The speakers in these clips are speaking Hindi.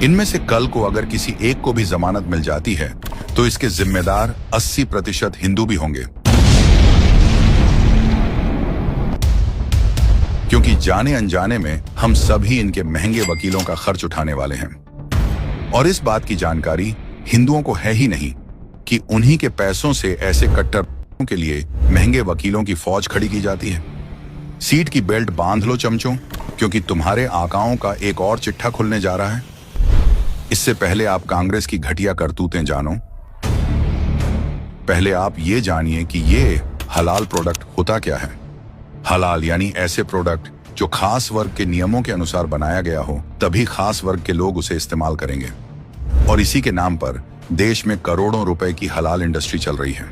इनमें से कल को अगर किसी एक को भी जमानत मिल जाती है तो इसके जिम्मेदार 80% हिंदू भी होंगे, क्योंकि जाने अनजाने में हम सभी इनके महंगे वकीलों का खर्च उठाने वाले हैं। और इस बात की जानकारी हिंदुओं को है ही नहीं कि उन्हीं के पैसों से ऐसे कट्टर के लिए महंगे वकीलों की फौज खड़ी की जाती है। सीट की बेल्ट बांध लो चमचों, क्योंकि तुम्हारे आकाओं का एक और चिट्ठा खुलने जा रहा है। इससे पहले आप कांग्रेस की घटिया करतूतें जानो, पहले आप ये जानिए कि ये हलाल प्रोडक्ट होता क्या है। हलाल यानी ऐसे प्रोडक्ट जो खास वर्ग के नियमों के अनुसार बनाया गया हो, तभी खास वर्ग के लोग उसे इस्तेमाल करेंगे। और इसी के नाम पर देश में करोड़ों रुपए की हलाल इंडस्ट्री चल रही है।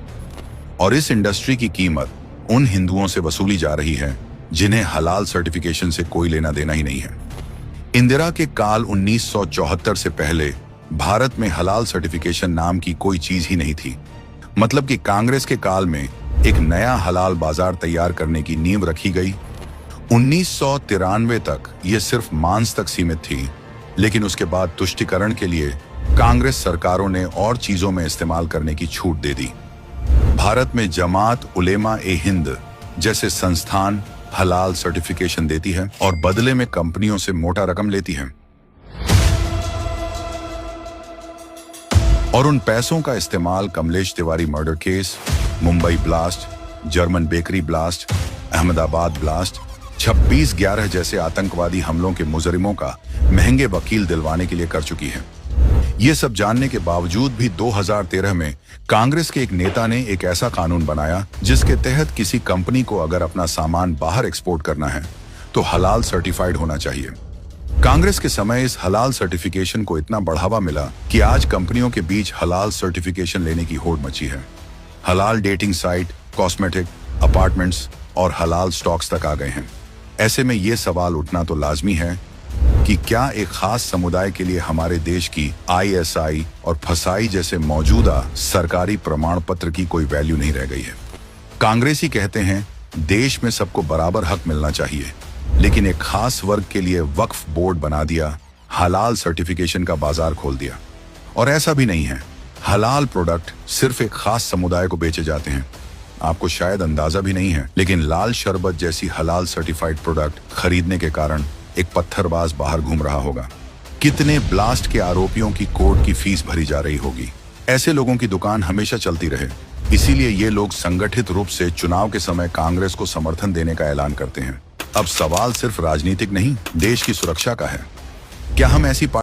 और इस इंडस्ट्री की कीमत उन हिंदुओं से वसूली जा रही है जिन्हें हलाल सर्टिफिकेशन से कोई लेना देना ही नहीं है। इंदिरा के काल 1974 से पहले भारत में हलाल सर्टिफिकेशन नाम की कोई चीज ही नहीं थी। मतलब कि कांग्रेस के काल में एक नया हलाल बाजार तैयार करने की नींव रखी गई। 1993 तक यह सिर्फ मांस तक सीमित थी, लेकिन उसके बाद तुष्टिकरण के लिए कांग्रेस सरकारों ने और चीजों में इस्तेमाल करने की छूट दे दी। भारत में जमात उलेमा ए हिंद जैसे संस्थान हलाल सर्टिफिकेशन देती है और बदले में कंपनियों से मोटा रकम लेती है। और उन पैसों का इस्तेमाल Kamlesh Tiwari murder case, Mumbai blast, German bakery blast, Ahmedabad blast, 26/11 जैसे आतंकवादी हमलों के मुजरिमों का महंगे वकील दिलवाने के लिए कर चुकी है। ये सब जानने के बावजूद भी 2013 में कांग्रेस के एक नेता ने एक ऐसा कानून बनाया जिसके तहत किसी कंपनी को अगर अपना सामान बाहर एक्सपोर्ट करना है तो हलाल सर्टिफाइड होना चाहिए। कांग्रेस के समय इस हलाल सर्टिफिकेशन को इतना बढ़ावा मिला कि आज कंपनियों के बीच हलाल सर्टिफिकेशन लेने की होड़ मची है। हलाल डेटिंग साइट, कॉस्मेटिक, अपार्टमेंट्स और हलाल स्टॉक्स तक आ गए हैं। ऐसे में ये सवाल उठना तो लाजमी है कि क्या एक खास समुदाय के लिए हमारे देश की ISI और फसाई जैसे मौजूदा सरकारी प्रमाण पत्र की कोई वैल्यू नहीं रह गई है। कांग्रेसी कहते हैं देश में सबको बराबर हक मिलना चाहिए, लेकिन एक खास वर्ग के लिए वक्फ बोर्ड बना दिया, हलाल सर्टिफिकेशन का बाजार खोल दिया। और ऐसा भी नहीं है, हलाल प्रोडक्ट सिर्फ एक खास समुदाय को बेचे जाते हैं। आपको शायद अंदाजा भी नहीं है, लेकिन लाल शरबत जैसी हलाल सर्टिफाइड प्रोडक्ट खरीदने के कारण एक पत्थरबाज बाहर घूम रहा होगा। कितने ब्लास्ट के आरोपियों की कोर्ट की फीस भरी जा रही होगी। ऐसे लोगों की दुकान हमेशा चलती रहे, इसीलिए ये लोग संगठित रूप से चुनाव के समय कांग्रेस को समर्थन देने का ऐलान करते हैं। अब सवाल सिर्फ राजनीतिक नहीं, देश की सुरक्षा का है। क्या हम ऐसी